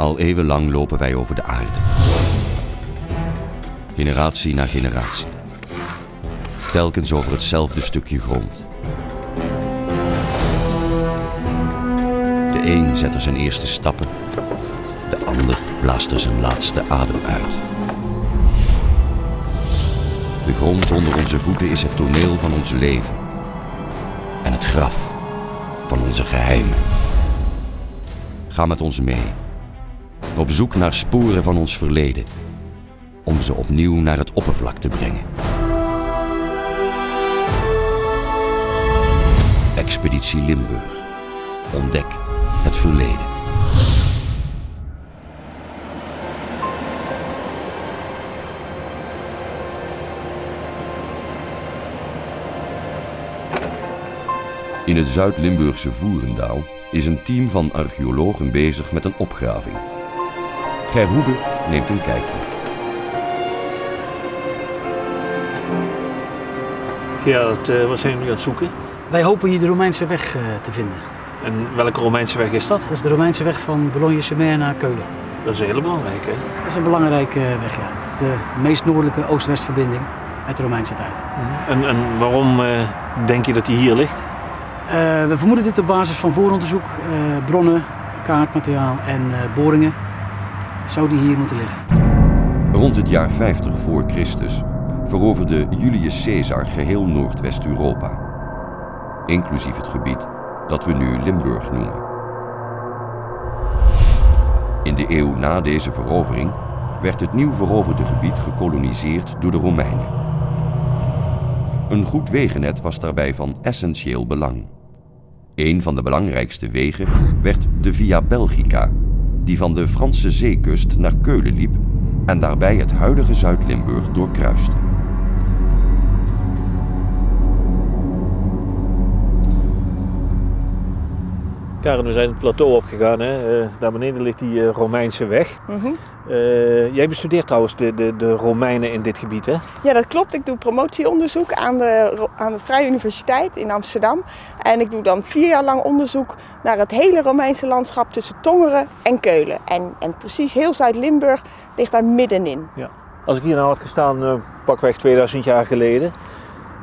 Al eeuwenlang lopen wij over de aarde. Generatie na generatie. Telkens over hetzelfde stukje grond. De een zet er zijn eerste stappen. De ander blaast er zijn laatste adem uit. De grond onder onze voeten is het toneel van ons leven. En het graf van onze geheimen. Ga met ons mee. Op zoek naar sporen van ons verleden. Om ze opnieuw naar het oppervlak te brengen. Expeditie Limburg. Ontdek het verleden. In het Zuid-Limburgse Voerendaal is een team van archeologen bezig met een opgraving. Ger Hoebe neemt een kijkje. Gerard, wat zijn jullie aan het zoeken? Wij hopen hier de Romeinse weg te vinden. En welke Romeinse weg is dat? Dat is de Romeinse weg van Boulogne-sur-Mer naar Keulen. Dat is een hele belangrijke, hè? Dat is een belangrijke weg, ja. Het is de meest noordelijke oost-west-verbinding uit de Romeinse tijd. En waarom denk je dat die hier ligt? We vermoeden dit op basis van vooronderzoek, bronnen, kaartmateriaal en boringen. Zou die hier moeten liggen. Rond het jaar 50 voor Christus veroverde Julius Caesar geheel Noordwest-Europa. Inclusief het gebied dat we nu Limburg noemen. In de eeuw na deze verovering werd het nieuw veroverde gebied gekoloniseerd door de Romeinen. Een goed wegennet was daarbij van essentieel belang. Een van de belangrijkste wegen werd de Via Belgica, die van de Franse zeekust naar Keulen liep en daarbij het huidige Zuid-Limburg doorkruiste. Karen, we zijn het plateau opgegaan, hè? Daar beneden ligt die Romeinse weg. Jij bestudeert trouwens de Romeinen in dit gebied, hè? Ja, dat klopt. Ik doe promotieonderzoek aan de Vrije Universiteit in Amsterdam. En ik doe dan 4 jaar lang onderzoek naar het hele Romeinse landschap tussen Tongeren en Keulen. En precies heel Zuid-Limburg ligt daar middenin. Ja. Als ik hier nou had gestaan, pakweg 2000 jaar geleden,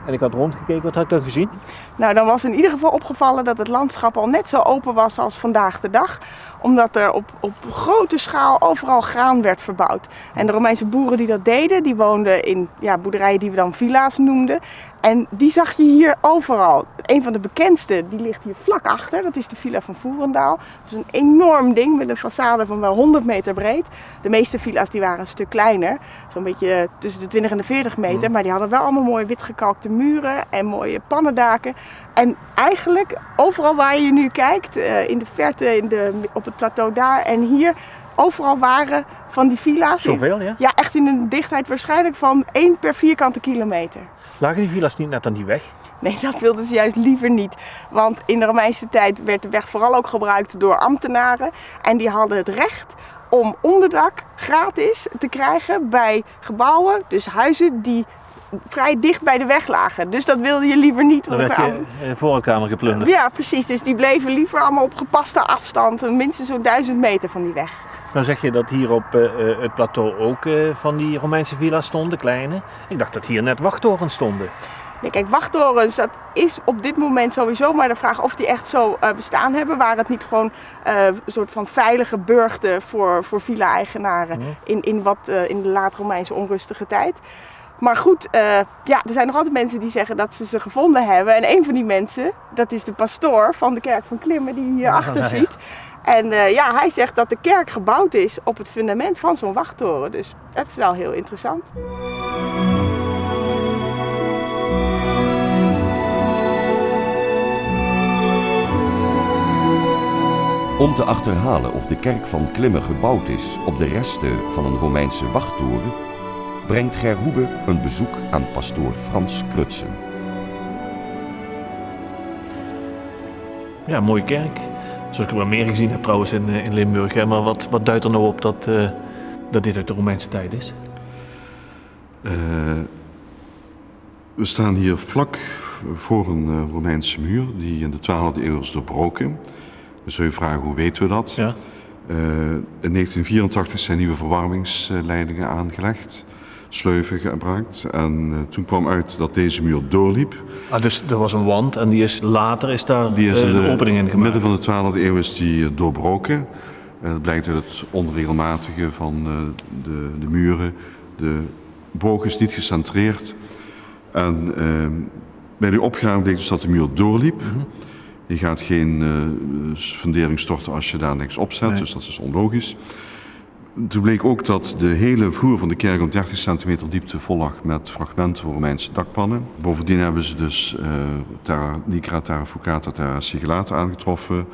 en ik had rondgekeken, wat had ik dan gezien? Nou, dan was in ieder geval opgevallen dat het landschap al net zo open was als vandaag de dag. Omdat er op grote schaal overal graan werd verbouwd. En de Romeinse boeren die dat deden, die woonden in boerderijen die we dan villa's noemden. En die zag je hier overal. Een van de bekendste, die ligt hier vlak achter. Dat is de Villa van Voerendaal. Dat is een enorm ding met een façade van wel 100 meter breed. De meeste villa's die waren een stuk kleiner. Zo'n beetje tussen de 20 en de 40 meter. Maar die hadden wel allemaal mooie witgekalkte muren en mooie pannendaken. En eigenlijk overal waar je nu kijkt, in de verte, op het plateau daar en hier, overal waren van die villa's. Zoveel, ja? Ja, echt in een dichtheid waarschijnlijk van 1 per vierkante kilometer. Lagen die villa's niet net aan die weg? Nee, dat wilden ze juist liever niet. Want in de Romeinse tijd werd de weg vooral ook gebruikt door ambtenaren. En die hadden het recht om onderdak gratis te krijgen bij gebouwen, dus huizen die vrij dicht bij de weg lagen. Dus dat wilde je liever niet. Dan werd je in de voorkamer geplunderd. Ja, precies. Dus die bleven liever allemaal op gepaste afstand. Minstens zo'n 1000 meter van die weg. Nou zeg je dat hier op het plateau ook van die Romeinse villa's stonden, kleine. Ik dacht dat hier net wachttorens stonden. Nee, kijk, wachttorens, dat is op dit moment sowieso maar de vraag of die echt zo bestaan hebben. Waren het niet gewoon een soort van veilige burchten voor villa-eigenaren in de laat-Romeinse onrustige tijd. Maar goed, er zijn nog altijd mensen die zeggen dat ze gevonden hebben. En een van die mensen, dat is de pastoor van de kerk van Klimmen die je hier achter ziet. En hij zegt dat de kerk gebouwd is op het fundament van zo'n wachttoren. Dus dat is wel heel interessant. Om te achterhalen of de kerk van Klimmen gebouwd is op de resten van een Romeinse wachttoren, brengt Ger Hoebe een bezoek aan pastoor Frans Krutsen. Ja, mooie kerk. Zoals ik er wel meer gezien heb trouwens in Limburg. Hè. Maar wat duidt er nou op dat dit uit de Romeinse tijd is? We staan hier vlak voor een Romeinse muur die in de 12e eeuw is doorbroken. Dan zul je vragen, hoe weten we dat? Ja. In 1984 zijn nieuwe verwarmingsleidingen aangelegd, sleuven gebruikt. En toen kwam uit dat deze muur doorliep. Ah, dus er was een wand en die is daar een opening in gemaakt? In het midden van de 12e eeuw is die doorbroken. Dat blijkt uit het onregelmatige van de muren. De boog is niet gecentreerd. En bij die opgave bleek dus dat de muur doorliep. Je gaat geen fundering storten als je daar niks op zet, dus dat is onlogisch. Toen bleek ook dat de hele vloer van de kerk op 30 centimeter diepte vol lag met fragmenten van Romeinse dakpannen. Bovendien hebben ze dus Nicra, Terra Fucata, Terra Sigillata aangetroffen.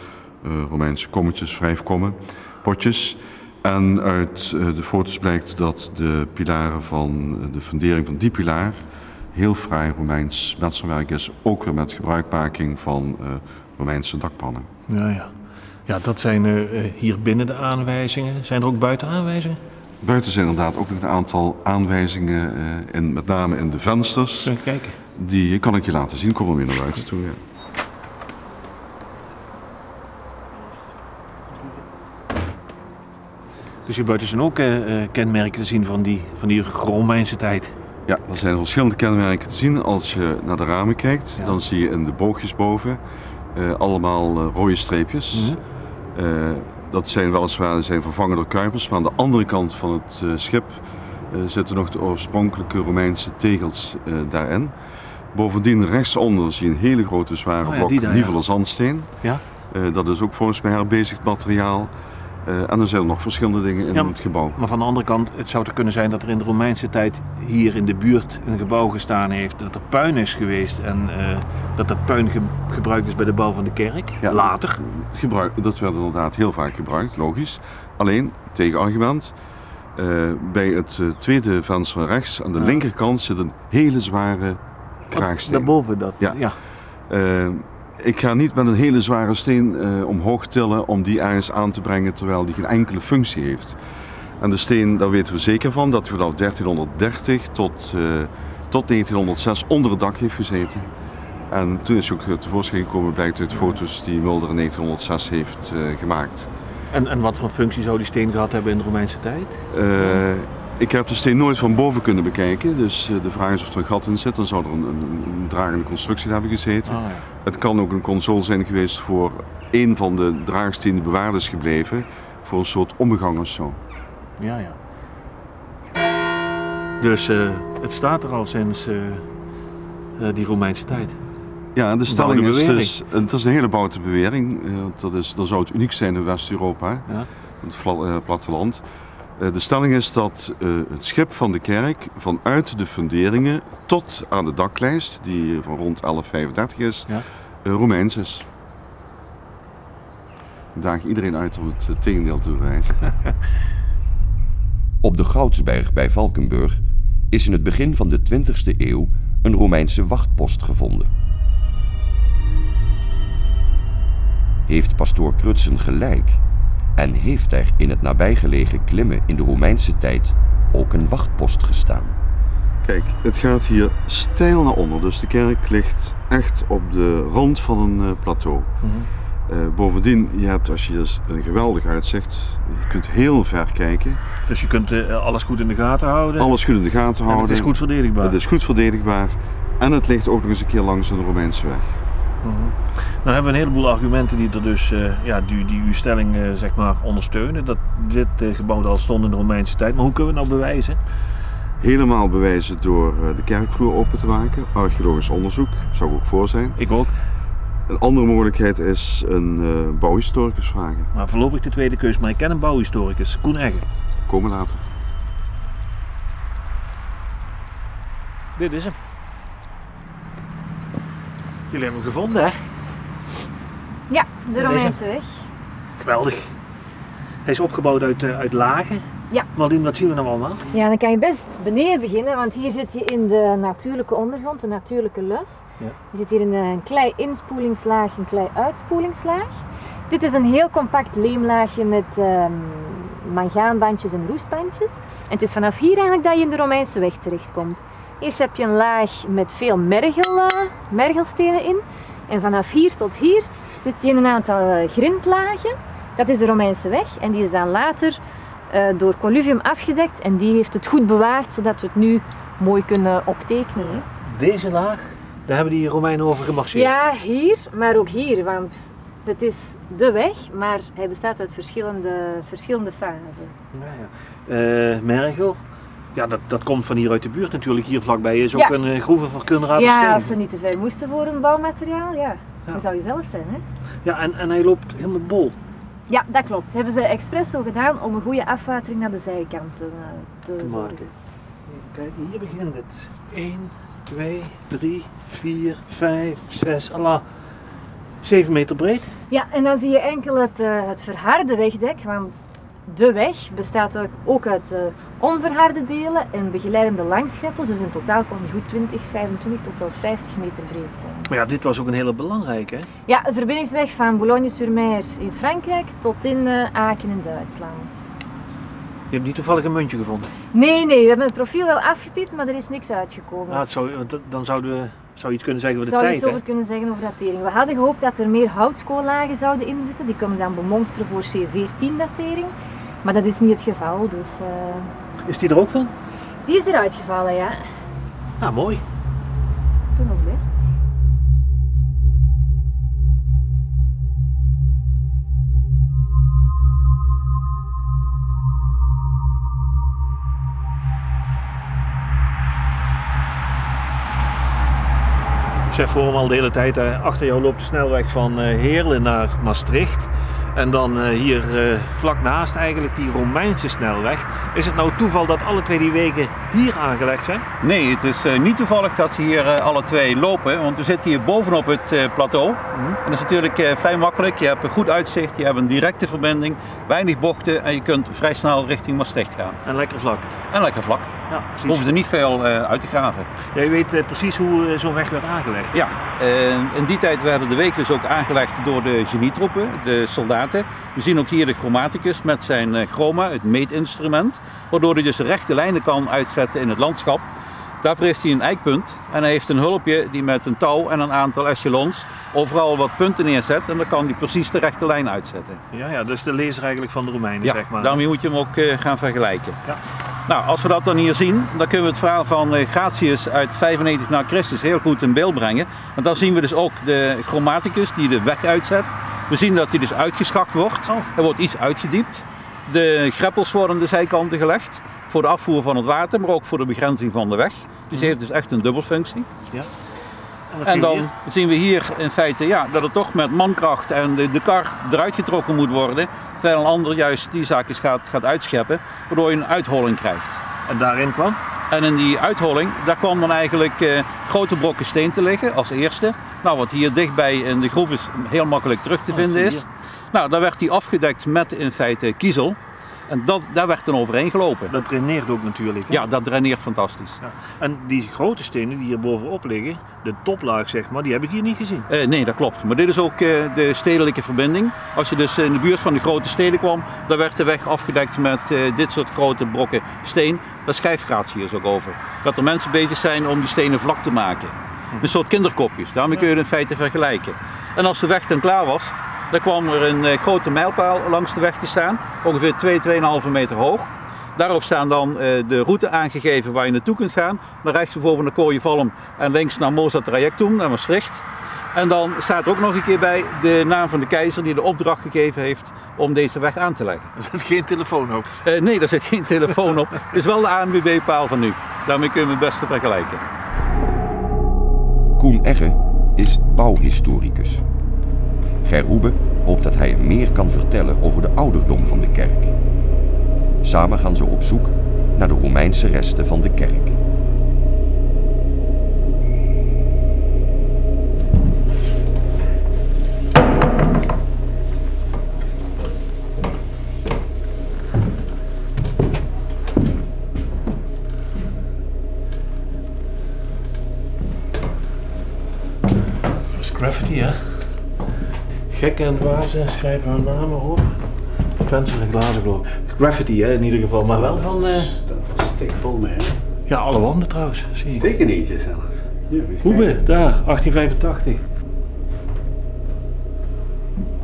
Romeinse kommetjes, wrijfkommen, potjes. En uit de foto's blijkt dat de pilaren van de fundering van die pilaar heel fraai Romeins metselwerk is, ook weer met gebruikmaking van Romeinse dakpannen. Ja, dat zijn hier binnen de aanwijzingen. Zijn er ook buiten aanwijzingen? Buiten zijn inderdaad ook nog een aantal aanwijzingen, met name in de vensters. Kun je kijken? Die kan ik je laten zien, kom er weer naar buiten toe. Ja. Dus hier buiten zijn ook kenmerken te zien van die Romeinse tijd? Ja, er zijn verschillende kenmerken te zien. Als je naar de ramen kijkt, dan zie je in de boogjes boven allemaal rode streepjes. Dat zijn weliswaar vervangen door kuipers, maar aan de andere kant van het schip zitten nog de oorspronkelijke Romeinse tegels daarin. Bovendien rechtsonder zie je een hele grote zware blok Nivelle zandsteen. Ja? Dat is ook volgens mij herbezigd materiaal. En er zijn nog verschillende dingen in het gebouw. Maar van de andere kant, het zou toch kunnen zijn dat er in de Romeinse tijd hier in de buurt een gebouw gestaan heeft, dat er puin is geweest en dat puin gebruikt is bij de bouw van de kerk, later. Dat werd inderdaad heel vaak gebruikt, logisch. Alleen, tegenargument, bij het tweede venster van rechts, aan de linkerkant zit een hele zware kraagsteen. Daarboven dat? Ja. Ik ga niet met een hele zware steen omhoog tillen om die ergens aan te brengen terwijl die geen enkele functie heeft. En de steen, daar weten we zeker van, dat hij vanaf 1330 tot 1906 onder het dak heeft gezeten. En toen is hij ook tevoorschijn gekomen, blijkt uit foto's die Mulder in 1906 heeft gemaakt. En wat voor functie zou die steen gehad hebben in de Romeinse tijd? Ik heb de steen nooit van boven kunnen bekijken, dus de vraag is of er een gat in zit. Dan zou er een dragende constructie hebben gezeten. Het kan ook een console zijn geweest voor een van de draagstenen die bewaard is gebleven, voor een soort omgang of zo. Ja. Dus het staat er al sinds die Romeinse tijd. Ja, de stelling is dus, het is een hele boute bewering. Dan zou het uniek zijn in West-Europa, het platteland. De stelling is dat het schip van de kerk vanuit de funderingen tot aan de daklijst, die van rond 1135 is, Romeins is. Ik daag iedereen uit om het tegendeel te bewijzen. Op de Goudsberg bij Valkenburg is in het begin van de 20e eeuw een Romeinse wachtpost gevonden. Heeft pastoor Crutsen gelijk? En heeft er in het nabijgelegen Klimmen in de Romeinse tijd ook een wachtpost gestaan? Kijk, het gaat hier steil naar onder, dus de kerk ligt echt op de rand van een plateau. Bovendien, je hebt als je dus een geweldig uitzicht, je kunt heel ver kijken. Dus je kunt alles goed in de gaten houden? Alles goed in de gaten houden. En het is goed verdedigbaar? Het is goed verdedigbaar en het ligt ook nog eens een keer langs een Romeinse weg. Nou hebben we een heleboel argumenten die er dus, die uw stelling zeg maar ondersteunen, dat dit gebouw al stond in de Romeinse tijd. Maar hoe kunnen we het nou bewijzen? Helemaal bewijzen door de kerkvloer open te maken, archeologisch onderzoek, zou ik ook voor zijn. Ik ook. Een andere mogelijkheid is een bouwhistoricus vragen. Maar voorlopig de tweede keus, maar ik ken een bouwhistoricus, Koen Egge. Komen later. Dit is hem. Jullie hebben hem gevonden, hè? Ja, de Romeinse weg. Geweldig. Hij is opgebouwd uit lagen. Ja. Marlien, wat zien we nou allemaal? Ja, dan kan je best beneden beginnen, want hier zit je in de natuurlijke ondergrond, de natuurlijke lus. Ja. Je zit hier in een klei-inspoelingslaag, een klei-uitspoelingslaag. Dit is een heel compact leemlaagje met mangaanbandjes en roestbandjes. En het is vanaf hier eigenlijk dat je in de Romeinse weg terechtkomt. Eerst heb je een laag met veel mergelstenen in. En vanaf hier tot hier zit je in een aantal grindlagen. Dat is de Romeinse weg en die is dan later door colluvium afgedekt en die heeft het goed bewaard zodat we het nu mooi kunnen optekenen. Hè. Deze laag, daar hebben die Romeinen over gemarcheerd? Ja, hier, maar ook hier, want het is de weg, maar hij bestaat uit verschillende fasen. Mergel, ja, dat komt van hier uit de buurt natuurlijk. Hier vlakbij is ook een groeve voor kunraden Ja, stenen. als ze niet te ver moesten voor een bouwmateriaal, ja. Dat zou je zelf zijn, hè? Ja, en hij loopt helemaal bol. Ja, dat klopt. Dat hebben ze expres zo gedaan om een goede afwatering naar de zijkanten te zorgen. Kijk, hier begint het. 1, 2, 3, 4, 5, 6, Allah. 7 meter breed. Ja, en dan zie je enkel het verharde wegdek, want de weg bestaat ook uit onverharde delen en begeleidende langschreppels. Dus in totaal kon die goed 20, 25 tot zelfs 50 meter breed zijn. Maar ja, dit was ook een hele belangrijke, hè? Ja, de verbindingsweg van Boulogne-sur-Mer in Frankrijk tot in Aken in Duitsland. Je hebt niet toevallig een muntje gevonden? Nee, we hebben het profiel wel afgepiept, maar er is niks uitgekomen. Ah, dan zou iets kunnen zeggen over de tijd. tijd, iets over kunnen zeggen over datering. We hadden gehoopt dat er meer houtskoollagen zouden inzitten. Die kunnen we dan bemonsteren voor C14-datering. Maar dat is niet het geval, dus... Is die er ook van? Die is eruit gevallen, ja. Ah, mooi. We doen ons best. Chef, voor hem al de hele tijd. Achter jou loopt de snelweg van Heerlen naar Maastricht. En dan hier vlak naast eigenlijk die Romeinse snelweg. Is het nou toeval dat alle twee die wegen hier aangelegd zijn? Nee, het is niet toevallig dat ze hier alle twee lopen. Want we zitten hier bovenop het plateau. En dat is natuurlijk vrij makkelijk. Je hebt een goed uitzicht, je hebt een directe verbinding, weinig bochten en je kunt vrij snel richting Maastricht gaan. En lekker vlak. En lekker vlak. Ja, we hoeven er niet veel uit te graven. Jij weet precies hoe zo'n weg werd aangelegd. Ja, in die tijd werden de wegen dus ook aangelegd door de genietroepen, de soldaten. We zien ook hier de chromaticus met zijn chroma, het meetinstrument, waardoor hij dus de rechte lijnen kan uitzetten in het landschap. Daarvoor heeft hij een eikpunt en hij heeft een hulpje die met een touw en een aantal echelons overal wat punten neerzet en dan kan hij precies de rechte lijn uitzetten. Ja, dus de lezer eigenlijk van de Romeinen, ja, zeg maar. Daarmee moet je hem ook gaan vergelijken. Ja. Nou, als we dat dan hier zien, dan kunnen we het verhaal van Gratius uit 95 na Christus heel goed in beeld brengen. Want dan zien we dus ook de chromaticus die de weg uitzet. We zien dat hij dus uitgeschacht wordt. Er wordt iets uitgediept. De greppels worden aan de zijkanten gelegd. Voor de afvoer van het water, maar ook voor de begrenzing van de weg. Dus hij heeft dus echt een dubbelfunctie. Ja. En dan zien we hier in feite dat het toch met mankracht en de kar eruit getrokken moet worden. Terwijl een ander juist die zaakjes gaat uitscheppen, waardoor je een uitholling krijgt. En daarin kwam? En in die uitholling, daar kwam dan eigenlijk grote brokken steen te liggen als eerste. Nou, wat hier dichtbij in de groef is heel makkelijk terug te vinden is. Nou, daar werd die afgedekt met in feite kiezel. En daar werd dan overheen gelopen. Dat draineert ook natuurlijk. Hè? Ja, dat draineert fantastisch. Ja. En die grote stenen die hier bovenop liggen, de toplaag zeg maar, die heb ik hier niet gezien. Nee, dat klopt. Maar dit is ook de stedelijke verbinding. Als je dus in de buurt van de grote steden kwam, dan werd de weg afgedekt met dit soort grote brokken steen. Daar schrijft Gratius ook over. Dat er mensen bezig zijn om die stenen vlak te maken. Een soort kinderkopjes, daarmee kun je het in feite vergelijken. En als de weg dan klaar was, dan kwam er een grote mijlpaal langs de weg te staan, ongeveer 2,5 meter hoog. Daarop staan dan de route aangegeven waar je naartoe kunt gaan. Naar rechts bijvoorbeeld naar Kooienvalm en links naar Moza Trajectum, naar Maastricht. En dan staat er ook nog een keer bij de naam van de keizer die de opdracht gegeven heeft om deze weg aan te leggen. Er zit geen telefoon op? Nee, daar zit geen telefoon op. Het is wel de ANWB-paal van nu. Daarmee kunnen we het beste vergelijken. Koen Egge is bouwhistoricus. Ger Hoebe hoopt dat hij hem meer kan vertellen over de ouderdom van de kerk. Samen gaan ze op zoek naar de Romeinse resten van de kerk. Dat is graffiti, hè? Gekken en dwazen schrijven hun namen op. Vensters en glazen geloof. Graffiti hè, in ieder geval, maar wel van... Dat was stikvol mee, hè? Ja, alle wanden trouwens, zie ik. Tekeningetjes zelfs. Ja, Hoebe, daar, 1885.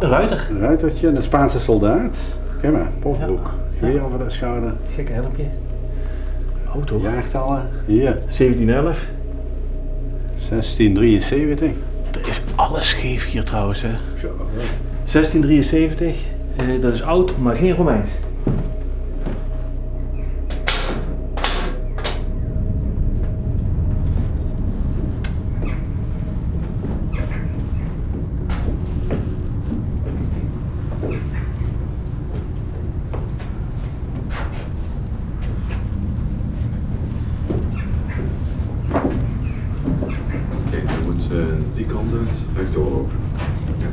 Een ruiter. Een ruitertje, een Spaanse soldaat. Kijk maar, pofbroek. Ja. Geweer over de schouder. Gekke helmpje. Auto. Jaartallen. Hier, 1711. 1673. Er is alles scheef hier trouwens, hè. Zo. 1673. Dat is oud, maar geen Romeins. Kijk, je moet die kant uit, rechtdoor lopen. Ja.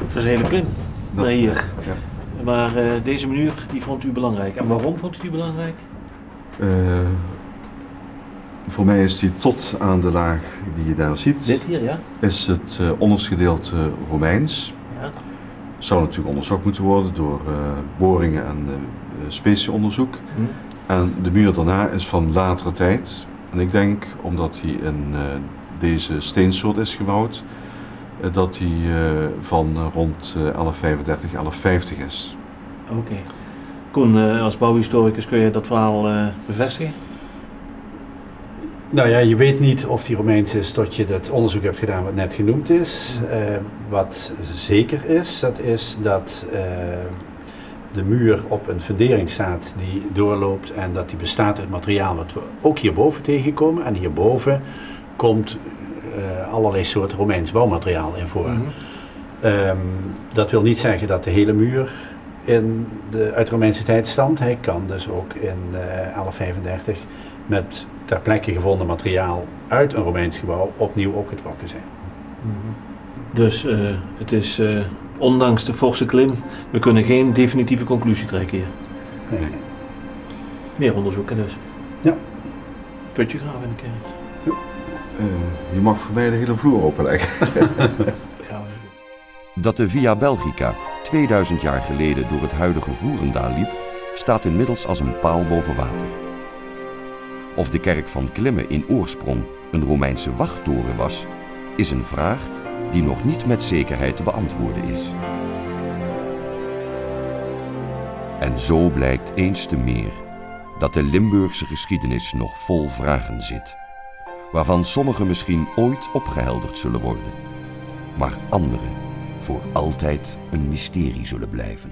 Het was een hele klim naar hier. Ja. Maar deze muur die vond u belangrijk. En waarom vond u die belangrijk? Voor mij is die tot aan de laag die je daar ziet, Dit hier, ja? is het onderste gedeelte Romeins. Ja. Zou natuurlijk onderzocht moeten worden door boringen en specieonderzoek. En de muur daarna is van latere tijd. En ik denk, omdat hij in deze steensoort is gebouwd, dat hij van rond 1135, 1150 is. Oké. Koen, als bouwhistoricus kun je dat verhaal bevestigen? Nou ja, je weet niet of die Romeins is tot je dat onderzoek hebt gedaan wat net genoemd is. Wat zeker is, dat is dat de muur op een fundering staat die doorloopt en dat die bestaat uit materiaal wat we ook hierboven tegenkomen. En hierboven komt allerlei soorten Romeins bouwmateriaal in voor. Dat wil niet zeggen dat de hele muur uit de Romeinse tijd stamt. Hij kan dus ook in 1135 met ter plekke gevonden materiaal uit een Romeins gebouw opnieuw opgetrokken zijn. Dus het is, ondanks de forse klim, we kunnen geen definitieve conclusie trekken hier. Nee. Meer onderzoeken dus. Ja. Putje graven in de kerk. Je mag voor mij de hele vloer openleggen. Dat de Via Belgica 2000 jaar geleden door het huidige Voerendaal liep, staat inmiddels als een paal boven water. Of de kerk van Klimme in oorsprong een Romeinse wachttoren was, is een vraag die nog niet met zekerheid te beantwoorden is. En zo blijkt eens te meer dat de Limburgse geschiedenis nog vol vragen zit, waarvan sommige misschien ooit opgehelderd zullen worden, maar andere voor altijd een mysterie zullen blijven.